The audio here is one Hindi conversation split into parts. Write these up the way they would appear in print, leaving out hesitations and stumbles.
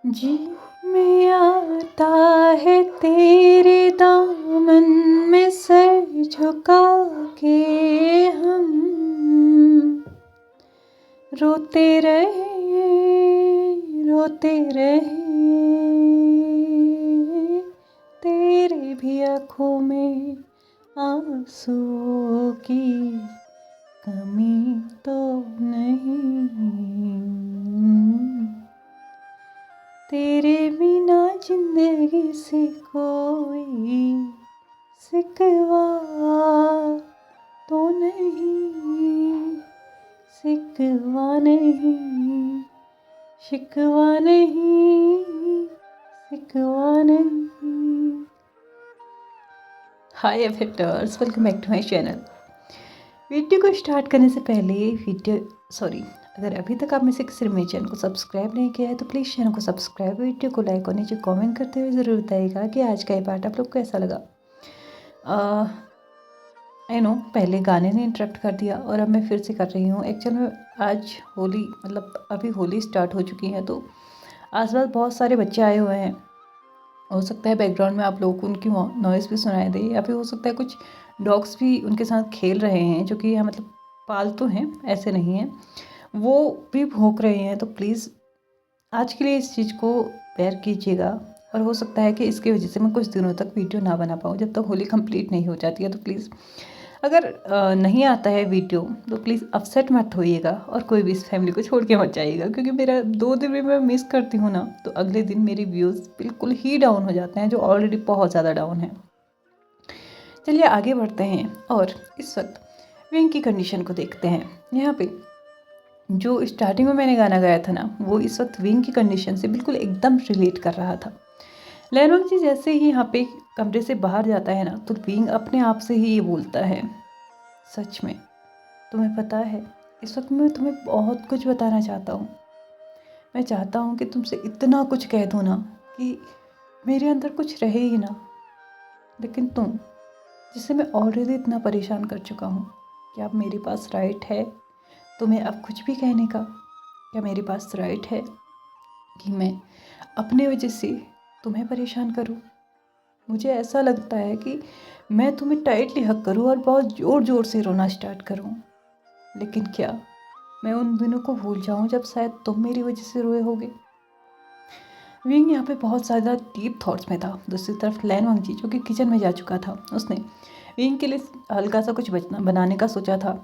जी में आता है तेरे दामन में सर झुका के हम रोते रहे रोते रहे तेरे भी आँखों में आंसू की कमी तो नहीं। तेरे बिना जिंदगी से कोई सिकवा तो नहीं, सिकवा नहीं, शिकवा नहीं, सिकवा नहीं। Hi effectors, welcome back to my channel. Video को स्टार्ट करने से पहले अगर अभी तक आप में से किसी ने मेरे चैनल को सब्सक्राइब नहीं किया है तो प्लीज़ चैनल को सब्सक्राइब, वीडियो को लाइक और नीचे कमेंट करते हुए ज़रूर बताइएगा कि आज का ये पार्ट आप लोग को कैसा लगा। आई नो पहले गाने ने इंटरप्ट कर दिया और अब मैं फिर से कर रही हूँ। एक्चुअल में आज होली अभी होली स्टार्ट हो चुकी है तो आसपास बहुत सारे बच्चे आए हुए हैं। हो सकता है बैकग्राउंड में आप लोगों को उनकी नॉइज़ भी सुनाई दे, या फिर हो सकता है कुछ डॉग्स भी उनके साथ खेल रहे हैं जो कि पालतू हैं, ऐसे नहीं हैं, वो भी भौंक रहे हैं। तो प्लीज़ आज के लिए इस चीज़ को बेयर कीजिएगा। और हो सकता है कि इसकी वजह से मैं कुछ दिनों तक वीडियो ना बना पाऊँ जब तक होली कंप्लीट नहीं हो जाती है। तो प्लीज़ अगर नहीं आता है वीडियो तो प्लीज़ अपसेट मत होइएगा और कोई भी इस फैमिली को छोड़ के मत जाइएगा, क्योंकि मेरा 2 दिन भी मैं मिस करती हूँ ना तो अगले दिन मेरी व्यूज़ बिल्कुल ही डाउन हो जाते हैं, जो ऑलरेडी बहुत ज़्यादा डाउन है। चलिए आगे बढ़ते हैं और इस वक्त विंग की कंडीशन को देखते हैं। यहाँ पे जो स्टार्टिंग में मैंने गाना गाया था ना, वो इस वक्त विंग की कंडीशन से बिल्कुल एकदम रिलेट कर रहा था। लैनोंग जी जैसे ही यहाँ पे कमरे से बाहर जाता है ना तो विंग अपने आप से ही ये बोलता है, सच में तुम्हें पता है इस वक्त मैं तुम्हें बहुत कुछ बताना चाहता हूँ। मैं चाहता हूँ कि तुमसे इतना कुछ कह दूँ ना कि मेरे अंदर कुछ रहे ही ना, लेकिन तुम जिसे मैं ऑलरेडी इतना परेशान कर चुका हूँ, क्या अब मेरे पास राइट है तुम्हें अब कुछ भी कहने का? क्या मेरे पास राइट है कि मैं अपने वजह से तुम्हें परेशान करूं? मुझे ऐसा लगता है कि मैं तुम्हें टाइटली हग करूं और बहुत ज़ोर ज़ोर से रोना स्टार्ट करूं, लेकिन क्या मैं उन दिनों को भूल जाऊं जब शायद तुम मेरी वजह से रोए होगे? विंग यहाँ पे बहुत ज़्यादा डीप थॉट्स में था। दूसरी तरफ लैनवांग जी जो कि किचन में जा चुका था, उसने विंग के लिए हल्का सा कुछ बनाने का सोचा था।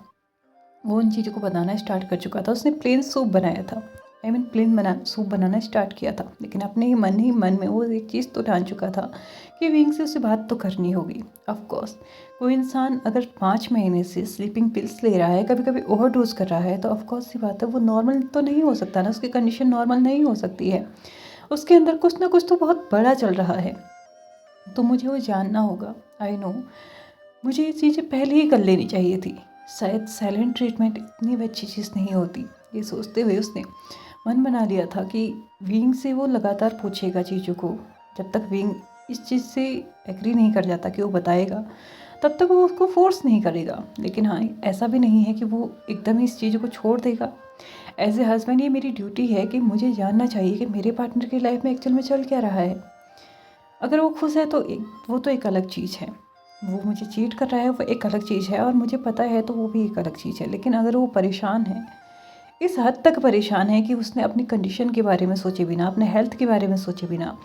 वो उन चीज़ों को बनाना स्टार्ट कर चुका था। उसने प्लेन सूप बनाया था, प्लेन सूप बनाना स्टार्ट किया था, लेकिन अपने ही मन में वो एक चीज़ तो ठान चुका था कि विंग से उसे बात तो करनी होगी। ऑफ कोर्स कोई इंसान अगर 5 महीने से स्लीपिंग पिल्स ले रहा है, कभी कभी ओवरडोज कर रहा है, तो ऑफकोर्स सी बात है वो नॉर्मल तो नहीं हो सकता ना, उसकी कंडीशन नॉर्मल नहीं हो सकती है। उसके अंदर कुछ ना कुछ तो बहुत बड़ा चल रहा है, तो मुझे वो जानना होगा। आई नो मुझे ये चीज़ें पहले ही कर लेनी चाहिए थी। शायद साइलेंट ट्रीटमेंट इतनी भी अच्छी चीज़ नहीं होती। ये सोचते हुए उसने मन बना लिया था कि विंग से वो लगातार पूछेगा चीज़ों को, जब तक विंग इस चीज़ से एग्री नहीं कर जाता कि वो बताएगा, तब तक वो उसको फोर्स नहीं करेगा। लेकिन हाँ, ऐसा भी नहीं है कि वो एकदम ही इस चीज़ों को छोड़ देगा। एज ए हस्बैंड ये मेरी ड्यूटी है कि मुझे जानना चाहिए कि मेरे पार्टनर की लाइफ में एक्चुअल में चल क्या रहा है। अगर वो खुश है तो वो तो एक अलग चीज़ है, वो मुझे चीट कर रहा है वो एक अलग चीज़ है, और मुझे पता है तो वो भी एक अलग चीज़ है। लेकिन अगर वो परेशान है, इस हद तक परेशान है कि उसने अपनी कंडीशन के बारे में सोचे बिना, अपने हेल्थ के बारे में सोचे बिना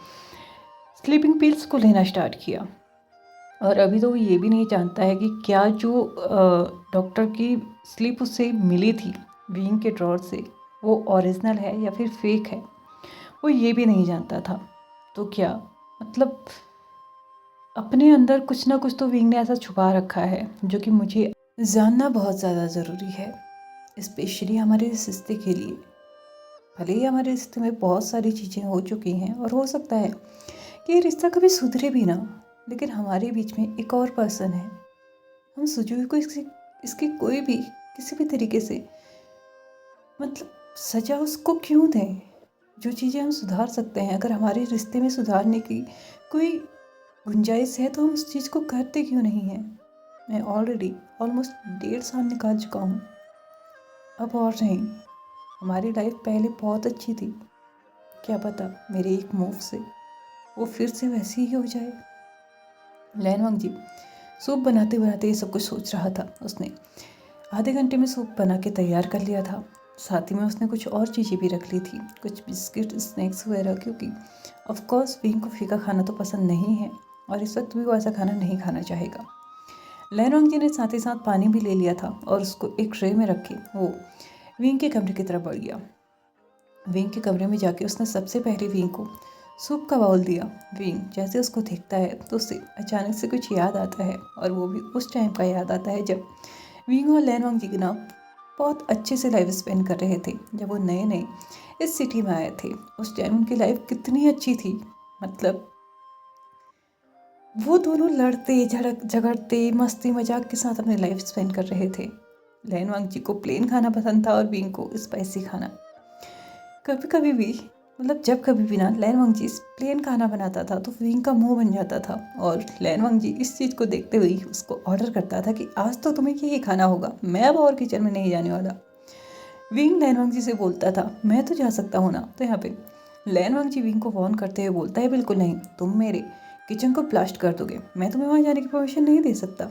स्लीपिंग पिल्स को लेना स्टार्ट किया, और अभी तो वो ये भी नहीं जानता है कि क्या जो डॉक्टर की स्लीप उससे मिली थी विंग के ड्रॉर से, वो ओरिजिनल है या फिर फेक है, वो ये भी नहीं जानता था। तो क्या अपने अंदर कुछ ना कुछ तो विंग ने ऐसा छुपा रखा है जो कि मुझे जानना बहुत ज़्यादा ज़रूरी है, स्पेशली हमारे इस रिश्ते के लिए। भले ही हमारे रिश्ते में बहुत सारी चीज़ें हो चुकी हैं और हो सकता है कि ये रिश्ता कभी सुधरे भी ना, लेकिन हमारे बीच में एक और पर्सन है। हम सुजुई को इसकी कोई भी किसी भी तरीके से सजा उसको क्यों दें? जो चीज़ें हम सुधार सकते हैं, अगर हमारे रिश्ते में सुधारने की कोई गुंजाइश है तो हम उस चीज़ को करते क्यों नहीं हैं? मैं ऑलरेडी ऑलमोस्ट 1.5 साल निकाल चुका हूँ, अब और नहीं। हमारी लाइफ पहले बहुत अच्छी थी, क्या पता मेरे एक मूव से वो फिर से वैसी ही हो जाए। लैनवांग जी सूप बनाते बनाते ये सब कुछ सोच रहा था। उसने आधे घंटे में सूप बना के तैयार कर लिया था। साथ ही में उसने कुछ और चीज़ें भी रख ली थी, कुछ बिस्किट, स्नैक्स वगैरह, क्योंकि ऑफ कोर्स विंग को फीका खाना तो पसंद नहीं है और इस वक्त भी वो ऐसा खाना नहीं खाना चाहेगा। लैनवांग जी ने साथ ही साथ पानी भी ले लिया था और उसको एक ट्रे में रख के वो विंग के कमरे की तरफ बढ़ गया। विंग के कमरे में जाके उसने सबसे पहले विंग को सूप का बाउल दिया। विंग जैसे उसको देखता है तो उसे अचानक से कुछ याद आता है, और वो भी उस टाइम का याद आता है जब विंग और लैनवांग जी के ना बहुत अच्छे से लाइफ स्पेंड कर रहे थे। जब वो नए नए इस सिटी में आए थे उस टाइम उनकी लाइफ कितनी अच्छी थी। मतलब वो दोनों लड़ते झगड़ते मस्ती मजाक के साथ अपनी लाइफ स्पेंड कर रहे थे। लैनवांग जी को प्लेन खाना पसंद था और विंग को स्पाइसी खाना। कभी कभी भी जब कभी भी ना लैनवांग जी प्लेन खाना बनाता था तो विंग का मुंह बन जाता था, और लैनवांग जी इस चीज़ को देखते हुए उसको ऑर्डर करता था कि आज तो तुम्हें यही खाना होगा, मैं अब और किचन में नहीं जाने वाला। विंग लैनवांग जी से बोलता था मैं तो जा सकता हूँ ना, तो यहाँ पे लैनवांग जी विंग को वार्न करते हुए बोलता है बिल्कुल नहीं, तुम मेरे किचन को ब्लास्ट कर दोगे, मैं तुम्हें वहाँ जाने की परमिशन नहीं दे सकता।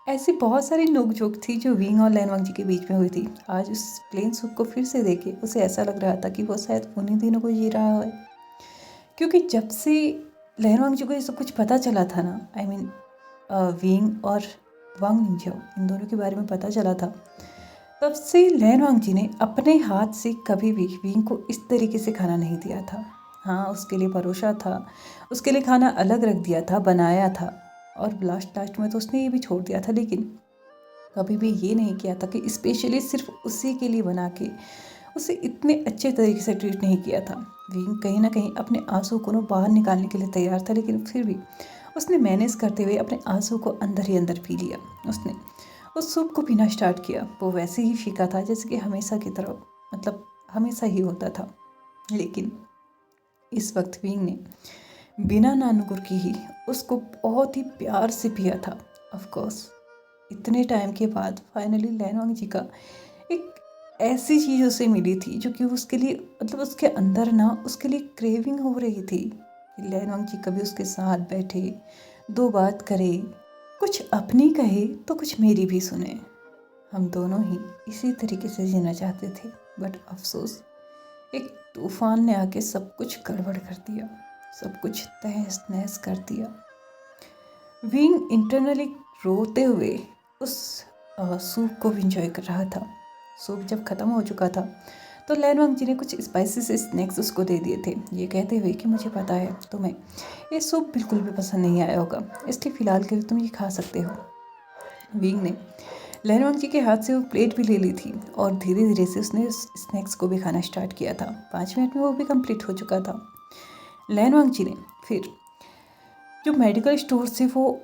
ऐसी बहुत सारी नोकझोंक थी जो विंग और लैनवांग जी के बीच में हुई थी। आज उस प्लेन सूप को फिर से देखे उसे ऐसा लग रहा था कि वो शायद उन्हीं दिनों को जी रहा है, क्योंकि जब से लैनवांग जी को ये सब कुछ पता चला था ना, विंग और वांग निंजाओ इन दोनों के बारे में पता चला था, तब से लैनवांग जी ने अपने हाथ से कभी भी विंग को इस तरीके से खाना नहीं दिया था। हाँ, उसके लिए परोसा था, उसके लिए खाना अलग रख दिया था, बनाया था, और लास्ट में तो उसने ये भी छोड़ दिया था, लेकिन कभी भी ये नहीं किया था कि स्पेशली सिर्फ उसी के लिए बना के उसे इतने अच्छे तरीके से ट्रीट नहीं किया था। विंग कहीं ना कहीं अपने आंसू को ना बाहर निकालने के लिए तैयार था, लेकिन फिर भी उसने मैनेज करते हुए अपने आंसू को अंदर ही अंदर पी लिया। उसने उस सूप को पीना स्टार्ट किया। वो वैसे ही फीका था जैसे कि हमेशा की तरह हमेशा ही होता था, लेकिन इस वक्त विंग ने बिना नानुकुर की ही उसको बहुत ही प्यार से पिया था। ऑफ कोर्स इतने टाइम के बाद फाइनली लैनवांग जी का एक ऐसी चीज़ उसे मिली थी जो कि उसके लिए उसके अंदर ना उसके लिए क्रेविंग हो रही थी कि लैनवांग जी कभी उसके साथ बैठे, दो बात करे, कुछ अपनी कहे तो कुछ मेरी भी सुने। हम दोनों ही इसी तरीके से जीना चाहते थे, बट अफसोस एक तूफान ने आके सब कुछ गड़बड़ कर दिया, सब कुछ तहस नहस कर दिया। विंग इंटरनली रोते हुए उस सूप को इंजॉय कर रहा था। सूप जब ख़त्म हो चुका था तो लैनवांग जी ने कुछ स्पाइसी से स्नैक्स उसको दे दिए थे, ये कहते हुए कि मुझे पता है तुम्हें ये सूप बिल्कुल भी पसंद नहीं आया होगा, इसलिए फ़िलहाल के लिए तुम ये खा सकते हो। विंग ने लैनवांग जी के हाथ से वो प्लेट भी ले ली थी और धीरे धीरे से उसने उस स्नैक्स को भी खाना स्टार्ट किया था। 5 मिनट में वो भी कंप्लीट हो चुका था। लैनवांग जी ने फिर जो मेडिकल स्टोर से वो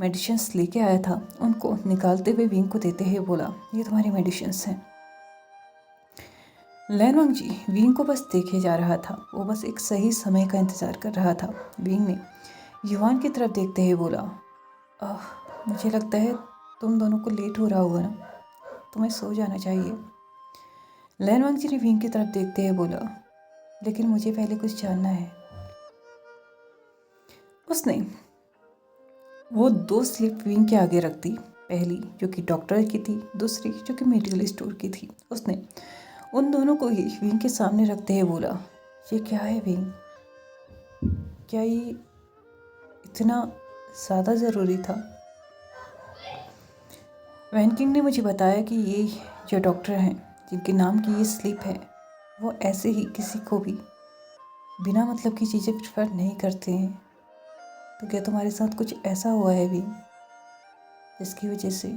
मेडिसिन्स लेके आया था उनको निकालते हुए विंग को देते हुए बोला, ये तुम्हारी मेडिसिन्स हैं। लैनवांग जी विंग को बस देखे जा रहा था, वो बस एक सही समय का इंतज़ार कर रहा था। विंग ने युवान की तरफ देखते हुए बोला, मुझे लगता है तुम दोनों को लेट हो रहा होगा ना, तुम्हें सो जाना चाहिए। लैनवांग जी ने विंग की तरफ देखते हुए बोला, लेकिन मुझे पहले कुछ जानना है। उसने वो 2 स्लिप विंग के आगे रख दी, पहली जो कि डॉक्टर की थी, दूसरी जो कि मेडिकल स्टोर की थी। उसने उन दोनों को ही विंग के सामने रखते हुए बोला, ये क्या है विंग, क्या ये इतना ज़्यादा ज़रूरी था? वैन किंग ने मुझे बताया कि ये जो डॉक्टर हैं जिनके नाम की ये स्लिप है वो ऐसे ही किसी को भी बिना मतलब की चीज़ें प्रेफर नहीं करते हैं। तो क्या तुम्हारे साथ कुछ ऐसा हुआ है विंग जिसकी वजह से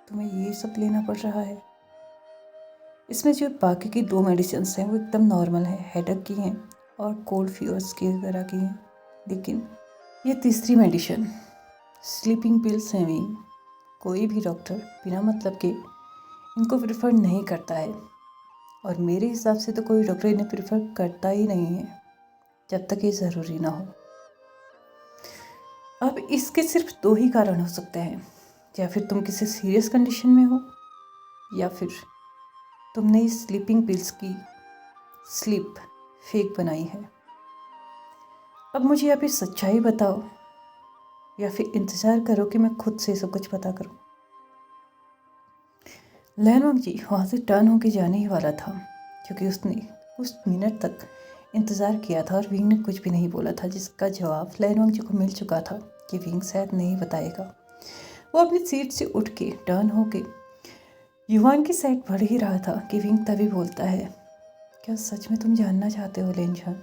तुम्हें ये सब लेना पड़ रहा है? इसमें जो बाकी की 2 मेडिसिन हैं वो एकदम नॉर्मल है, हेडेक की हैं और कोल्ड फीवर्स की वगैरह की हैं, लेकिन ये तीसरी मेडिसिन स्लीपिंग पिल्स हैं विंग। कोई भी डॉक्टर बिना मतलब के इनको प्रेफर नहीं करता है, और मेरे हिसाब से तो कोई डॉक्टर इन्हें प्रेफर करता ही नहीं है जब तक ये ज़रूरी ना हो। अब इसके सिर्फ 2 ही कारण हो सकते हैं, या फिर तुम किसी सीरियस कंडीशन में हो, या फिर तुमने इस स्लीपिंग पिल्स की स्लीप फेक बनाई है। अब मुझे या फिर सच्चाई बताओ या फिर इंतज़ार करो कि मैं खुद से सब कुछ पता करूं। लैनवांग जी वहाँ से टर्न होके जाने ही वाला था, क्योंकि उसने कुछ मिनट तक इंतज़ार किया था और विंग ने कुछ भी नहीं बोला था, जिसका जवाब लैनवांग जी को मिल चुका था कि विंग शायद नहीं बताएगा। वो अपनी सीट से उठ के टर्न होके युवान की साइड बढ़ ही रहा था कि विंग तभी बोलता है, क्या सच में तुम जानना चाहते हो लेनजान?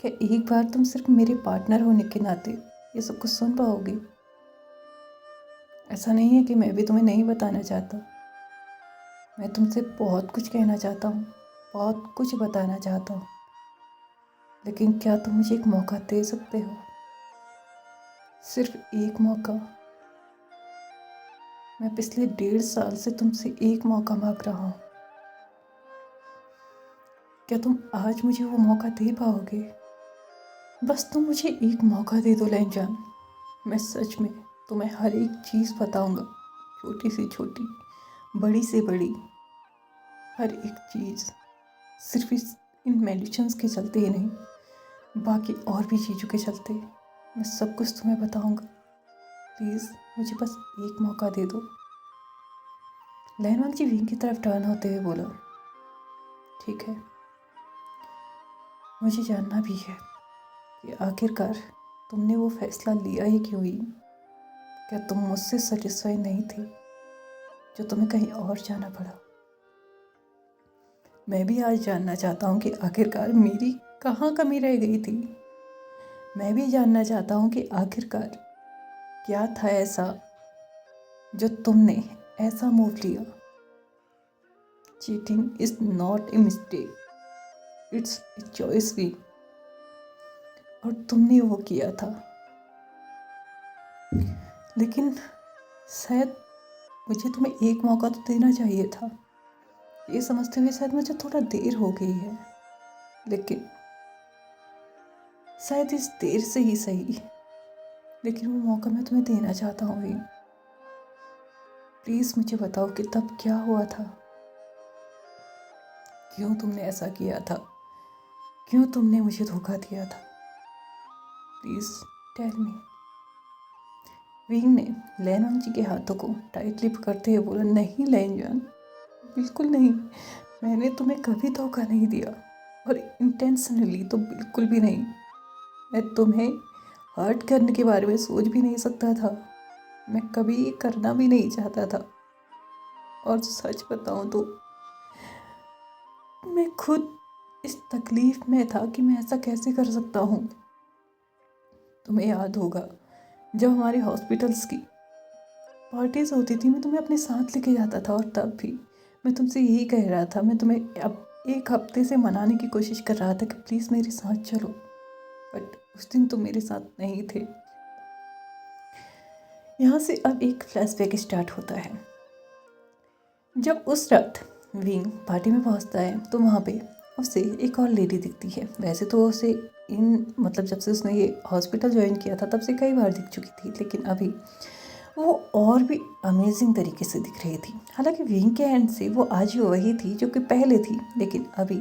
क्या एक बार तुम सिर्फ मेरे पार्टनर होने के नाते ये सब कुछ सुन पाओगे? ऐसा नहीं है कि मैं भी तुम्हें नहीं बताना चाहता। मैं तुमसे बहुत कुछ कहना चाहता हूँ, बहुत कुछ बताना चाहता हूँ, लेकिन क्या तुम मुझे एक मौका दे सकते हो? सिर्फ एक मौका। मैं पिछले 1.5 साल से तुमसे एक मौका मांग रहा हूँ। क्या तुम आज मुझे वो मौका दे पाओगे? बस तुम मुझे एक मौका दे दो लैनजान। मैं सच में तुम्हें हर एक चीज़ बताऊंगा, छोटी से छोटी, बड़ी से बड़ी, हर एक चीज़। सिर्फ इन मेडिसिन्स के चलते ही नहीं, बाकी और भी चीज़ों के चलते मैं सब कुछ तुम्हें बताऊंगा। प्लीज़ मुझे बस एक मौका दे दो। लैनवांग जी विंग की तरफ टर्न होते हुए बोला, ठीक है, मुझे जानना भी है कि आखिरकार तुमने वो फैसला लिया ही क्यों ही? क्या तुम मुझसे सेटिस्फाई नहीं थे जो तुम्हें कहीं और जाना पड़ा? मैं भी आज जानना चाहता हूँ कि आखिरकार मेरी कहाँ कमी रह गई थी। मैं भी जानना चाहता हूँ कि आखिरकार क्या था ऐसा जो तुमने ऐसा मूव लिया। Cheating is not a mistake, it's a choice भी, और तुमने वो किया था। लेकिन शायद मुझे तुम्हें एक मौका तो देना चाहिए था। ये समझते हुए शायद मुझे थोड़ा देर हो गई है, लेकिन शायद इस देर से ही सही, लेकिन वो मौका मैं तुम्हें देना चाहता हूँ। प्लीज़ मुझे बताओ कि तब क्या हुआ था? क्यों तुमने ऐसा किया था? क्यों तुमने मुझे धोखा दिया था? Please tell me. विंग ने लैनवांग जी के हाथों को टाइटली पकड़ते हुए बोला, नहीं लैनजान, बिल्कुल नहीं। मैंने तुम्हें कभी धोखा नहीं दिया, और इंटेंशनली तो बिल्कुल भी नहीं। मैं तुम्हें हर्ट करने के बारे में सोच भी नहीं सकता था। मैं कभी ये करना भी नहीं चाहता था। और सच बताऊं तो मैं खुद इस तकलीफ में था कि मैं ऐसा कैसे कर सकता हूँ। तुम्हें याद होगा जब हमारे हॉस्पिटल्स की पार्टीज होती थी, मैं तुम्हें अपने साथ लेके जाता था, और तब भी मैं तुमसे यही कह रहा था, मैं तुम्हें अब 1 हफ्ते से मनाने की कोशिश कर रहा था कि प्लीज़ मेरे साथ चलो, बट उस दिन तुम मेरे साथ नहीं थे। यहाँ से अब एक फ्लैशबैक स्टार्ट होता है। जब उस रात विंग पार्टी में पहुँचता है तो वहाँ पे उसे एक और लेडी दिखती है। वैसे तो उसे जब से उसने ये हॉस्पिटल ज्वाइन किया था तब से कई बार दिख चुकी थी, लेकिन अभी वो और भी अमेजिंग तरीके से दिख रही थी। हालांकि विंग के एंड से वो आज भी वही थी जो कि पहले थी, लेकिन अभी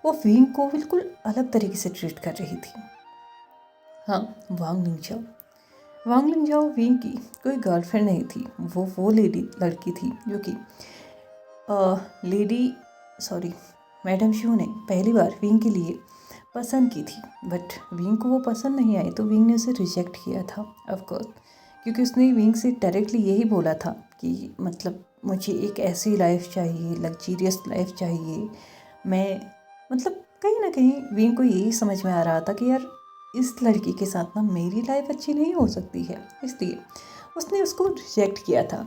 वो विंग को बिल्कुल अलग तरीके से ट्रीट कर रही थी। हाँ, वांग लिंगजाओ विंग की कोई गर्लफ्रेंड नहीं थी। वो लड़की थी जो कि मैडम शू ने पहली बार विंग के लिए पसंद की थी, बट विंग को वो पसंद नहीं आई तो विंग ने उसे रिजेक्ट किया था, ऑफ कोर्स, क्योंकि उसने विंग से डायरेक्टली यही बोला था कि मुझे एक ऐसी लाइफ चाहिए, लग्जीरियस लाइफ चाहिए। मैं कहीं ना कहीं विंग को यही समझ में आ रहा था कि यार इस लड़की के साथ ना मेरी लाइफ अच्छी नहीं हो सकती है, इसलिए उसने उसको रिजेक्ट किया था।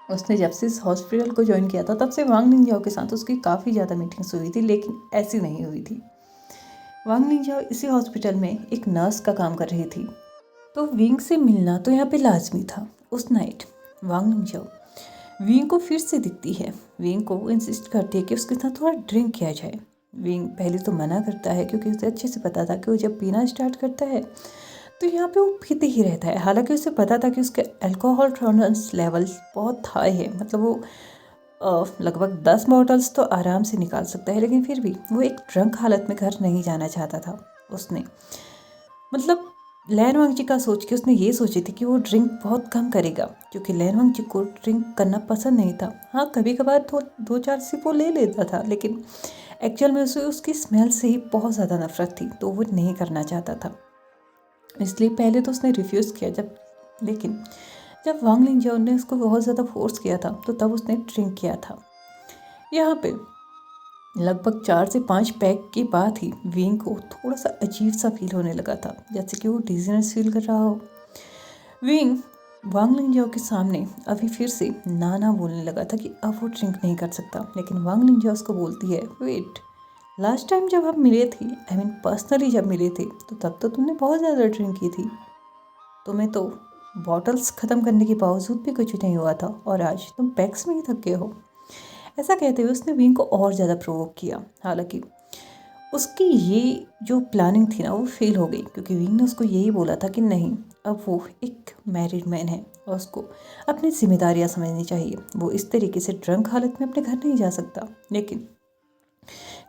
उसने जब से इस हॉस्पिटल को ज्वाइन किया था तब से वांग लिंगजाओ के साथ उसकी काफ़ी ज़्यादा मीटिंग्स हुई थी, लेकिन ऐसी नहीं हुई थी। वांग लिंगजाओ इसी हॉस्पिटल में एक नर्स का काम कर रही थी, तो विंग से मिलना तो यहाँ पे लाजमी था। उस नाइट वांग लिंगजाओ विंग को फिर से दिखती है। विंग को इंसिस्ट करती है कि उसके साथ थोड़ा ड्रिंक किया जाए। विंग पहले तो मना करता है, क्योंकि उसे अच्छे से पता था कि वो जब पीना स्टार्ट करता है तो यहाँ पे वो पीते ही रहता है। हालांकि उसे पता था कि उसके अल्कोहल टॉलरेंस लेवल बहुत हाई है, वो लगभग 10 बॉटल्स तो आराम से निकाल सकता है, लेकिन फिर भी वो एक ड्रंक हालत में घर नहीं जाना चाहता था। उसने मतलब लैन वांगची का सोच के उसने ये सोची थी कि वो ड्रिंक बहुत कम करेगा, क्योंकि लैन वांगची को ड्रिंक करना पसंद नहीं था। हाँ, कभी कभार तो 2-4 सिप वो ले लेता था, लेकिन एक्चुअल में उसे उसकी स्मेल से ही बहुत ज़्यादा नफरत थी, तो वो नहीं करना चाहता था। इसलिए पहले तो उसने रिफ्यूज़ किया, लेकिन जब वांग लिंजाओ ने उसको बहुत ज़्यादा फोर्स किया था, तो तब उसने ड्रिंक किया था। यहाँ पे लगभग 4 से 5 पैक के बाद ही विंग को थोड़ा सा अजीब सा फील होने लगा था, जैसे कि वो डिजीनेस फील कर रहा हो। विंग वांग लिंजाओ के सामने अभी फिर से ना ना बोलने लगा था कि अब वो ड्रिंक नहीं कर सकता, लेकिन वांग लिंजाओ उसको बोलती है, वेट, लास्ट टाइम जब हम मिले थे, आई मीन पर्सनली जब मिले थे, तो तब तो तुमने बहुत ज़्यादा ड्रिंक की थी। तुम्हें तो बॉटल्स ख़त्म करने के बावजूद भी कुछ नहीं हुआ था, और आज तुम पैक्स में ही थक गए हो। ऐसा कहते हुए उसने विंग को और ज़्यादा प्रोवोक किया। हालांकि उसकी ये जो प्लानिंग थी ना, वो फेल हो गई, क्योंकि विंग ने उसको यही बोला था कि नहीं, अब वो एक मैरिड मैन है और उसको अपनी जिम्मेदारियां समझनी चाहिए। वो इस तरीके से ड्रंक हालत में अपने घर नहीं जा सकता। लेकिन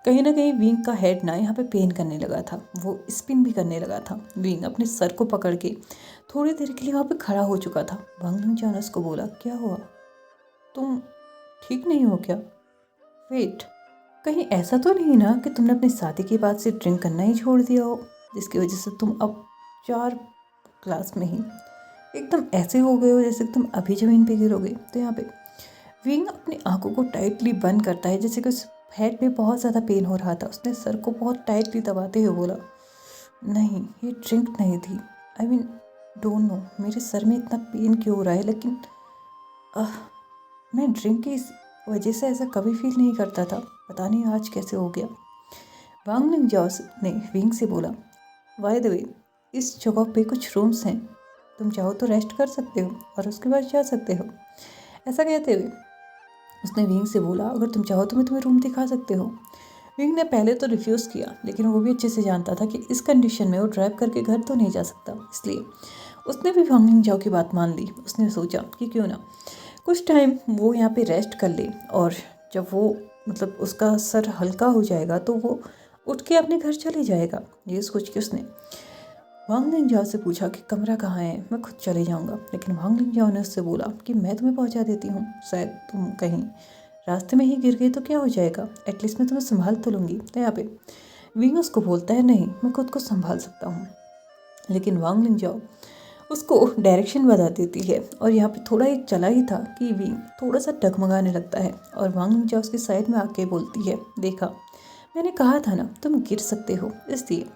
कहीं ना कहीं विंग का हेड ना यहाँ पे पेन करने लगा था, वो स्पिन भी करने लगा था। विंग अपने सर को पकड़ के थोड़ी देर के लिए वहाँ पे खड़ा हो चुका था। वांग लिंजाओ उसको बोला, क्या हुआ, तुम ठीक नहीं हो क्या? वेट, कहीं ऐसा तो नहीं ना कि तुमने अपनी शादी के बाद से ड्रिंक करना ही छोड़ दिया हो, जिसकी वजह से तुम अब 4 क्लास में ही एकदम ऐसे हो गए हो जैसे तुम अभी ज़मीन पे गिरोगे। तो यहाँ पे विंग अपनी आंखों को टाइटली बंद करता है, जैसे कि उस हेड में बहुत ज़्यादा पेन हो रहा था। उसने सर को बहुत टाइटली दबाते हुए बोला, नहीं, ये ड्रिंक नहीं थी, आई मीन डोंट नो मेरे सर में इतना पेन क्यों हो रहा है, लेकिन मैं ड्रिंक की इस वजह से ऐसा कभी फील नहीं करता था, पता नहीं आज कैसे हो गया। वांग लिंजाओ ने विंग से बोला, बाय द वे, इस जगह पे कुछ रूम्स हैं, तुम चाहो तो रेस्ट कर सकते हो और उसके बाद जा सकते हो। ऐसा कहते हुए उसने विंग से बोला, अगर तुम चाहो तो मैं तुम्हें रूम दिखा सकते हो। विंग ने पहले तो रिफ्यूज़ किया, लेकिन वो भी अच्छे से जानता था कि इस कंडीशन में वो ड्राइव करके घर तो नहीं जा सकता, इसलिए उसने भी वांग लिंजाओ की बात मान ली। उसने सोचा कि क्यों ना कुछ टाइम वो यहाँ पे रेस्ट कर ले, और जब वो उसका सर हल्का हो जाएगा तो वो उठ के अपने घर चले जाएगा। ये सोच के उसने वांग लिंजाओ से पूछा कि कमरा कहाँ है, मैं खुद चले जाऊँगा। लेकिन वांग लिंजाओ ने उससे बोला कि मैं तुम्हें पहुँचा देती हूँ, शायद तुम कहीं रास्ते में ही गिर गई तो क्या हो जाएगा, एटलीस्ट मैं तुम्हें संभाल तो लूँगी। तो यहाँ पे विंग उसको बोलता है, नहीं, मैं खुद को संभाल सकता हूँ। लेकिन वांग लिंजाओ उसको डायरेक्शन बता देती है, और यहाँ पे थोड़ा एक चला ही था कि विंग थोड़ा सा डगमगाने लगता है, और वांग लिंजाओ उसकी साइड में आके बोलती है, देखा, मैंने कहा था ना तुम गिर सकते हो, इसलिए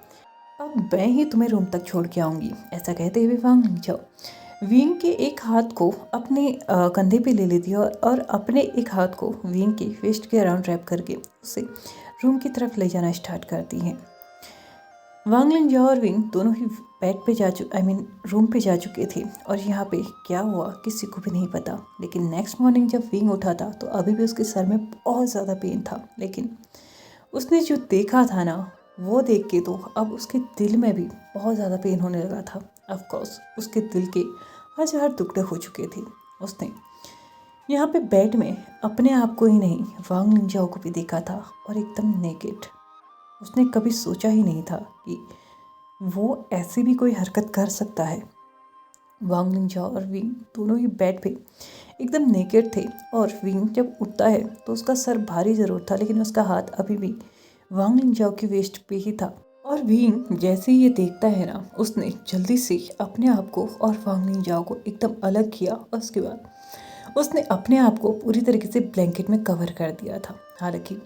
अब मैं ही तुम्हें रूम तक छोड़ के आऊँगी। ऐसा कहते हुए वांग लिंजाओ विंग के एक हाथ को अपने कंधे पे ले लेती है, और अपने एक हाथ को विंग के वेस्ट के अराउंड रैप करके उसे रूम की तरफ ले जाना स्टार्ट करती हैं। वांग लिंजाओ और विंग दोनों ही बेड पे रूम पे जा चुके थे, और यहाँ पे क्या हुआ किसी को भी नहीं पता। लेकिन नेक्स्ट मॉर्निंग जब विंग उठा था तो अभी भी उसके सर में बहुत ज़्यादा पेन था, लेकिन उसने जो देखा था ना, वो देख के तो अब उसके दिल में भी बहुत ज़्यादा पेन होने लगा था। ऑफ कोर्स उसके दिल के 1000 टुकड़े हो चुके थे। उसने यहाँ पे बेड में अपने आप को ही नहीं, वांग लिंजाओ को भी देखा था, और एकदम नेकेड। उसने कभी सोचा ही नहीं था कि वो ऐसी भी कोई हरकत कर सकता है। वांग लिंजाओ और विंग दोनों ही बेड पे एकदम नेकेड थे, और विंग जब उठता है तो उसका सर भारी ज़रूर था, लेकिन उसका हाथ अभी भी वांग लिंजाओ की वेस्ट पे ही था। और विंग जैसे ही ये देखता है ना, उसने जल्दी से अपने आप को और वांग लिंजाओ को एकदम अलग किया, और उसके बाद उसने अपने आप को पूरी तरीके से ब्लैंकेट में कवर कर दिया था। हालांकि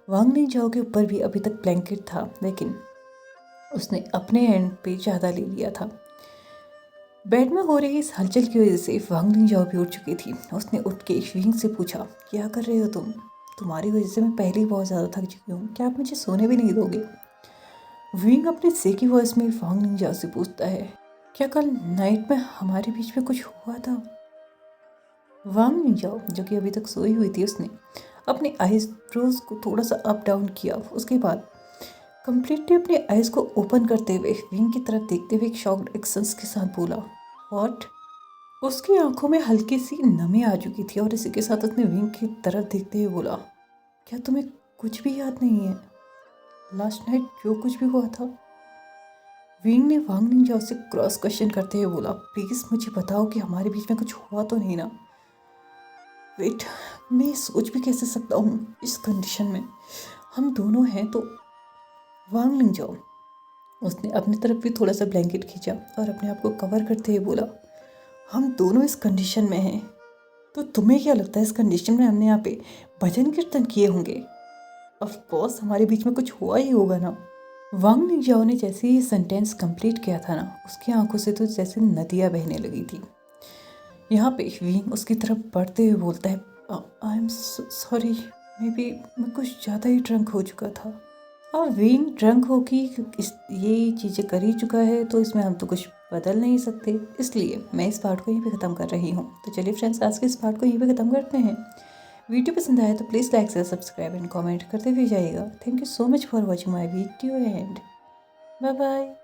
वांग लिंजाओ के ऊपर भी अभी तक ब्लैंकेट था, लेकिन उसने अपने एंड पे ज़्यादा ले लिया था। बेड में हो रही इस हलचल की वजह से वांग लिंजाओ भी उठ चुकी थी। उसने उठ के विंग से पूछा, क्या कर रहे हो तुम? तुम्हारी वजह से मैं पहले ही बहुत ज़्यादा थक चुकी हूँ, क्या आप मुझे सोने भी नहीं दोगे? विंग अपने सेकी वॉइस में वांग लिंजाओ से पूछता है, क्या कल नाइट में हमारे बीच में कुछ हुआ था? वांग लिंजाओ जो कि अभी तक सोई हुई थी, उसने अपने आइज ब्रोज को थोड़ा सा अप डाउन किया। उसके बाद कंप्लीटली अपने आइज को ओपन करते हुए विंग की तरफ देखते हुए एक शॉक्ड एक्शंस के साथ बोला, व्हाट? उसकी आंखों में हल्की सी नमी आ चुकी थी और इसी के साथ उसने विंग की तरफ देखते हुए बोला, क्या तुम्हें कुछ भी याद नहीं है? लास्ट नाइट जो कुछ भी हुआ था? विंग ने वांग निंजाओ से क्रॉस क्वेश्चन करते हुए बोला, प्लीज़ मुझे बताओ कि हमारे बीच में कुछ हुआ तो नहीं ना? वेट, मैं सोच भी कैसे सकता हूँ इस कंडीशन में? हम दोनों हैं तो। वांग निंजाओ, उसने अपनी तरफ भी थोड़ा सा ब्लैंकेट खींचा और अपने आप को कवर करते हुए बोला, हम दोनों इस कंडीशन में हैं तो तुम्हें क्या लगता है इस कंडीशन में हमने यहाँ पे भजन कीर्तन किए होंगे? ऑफ कोर्स हमारे बीच में कुछ हुआ ही होगा ना। वांग निंजाओ ने जैसे ही सेंटेंस कंप्लीट किया था ना, उसकी आंखों से तो जैसे नदियाँ बहने लगी थी। यहाँ पे विंग उसकी तरफ बढ़ते हुए बोलता है, I am sorry, may be मैं कुछ ज़्यादा ही ड्रंक हो चुका था। और विंग ड्रंक होगी ये चीज़ें कर ही चुका है तो इसमें हम तो कुछ बदल नहीं सकते, इसलिए मैं इस पार्ट को यहीं पे ख़त्म कर रही हूँ। तो चलिए फ्रेंड्स, आज के इस पार्ट को यहीं पे ख़त्म करते हैं। वीडियो पसंद आया तो please like share subscribe and comment करते हुए जाइएगा। Thank you so much for watching my video and bye bye.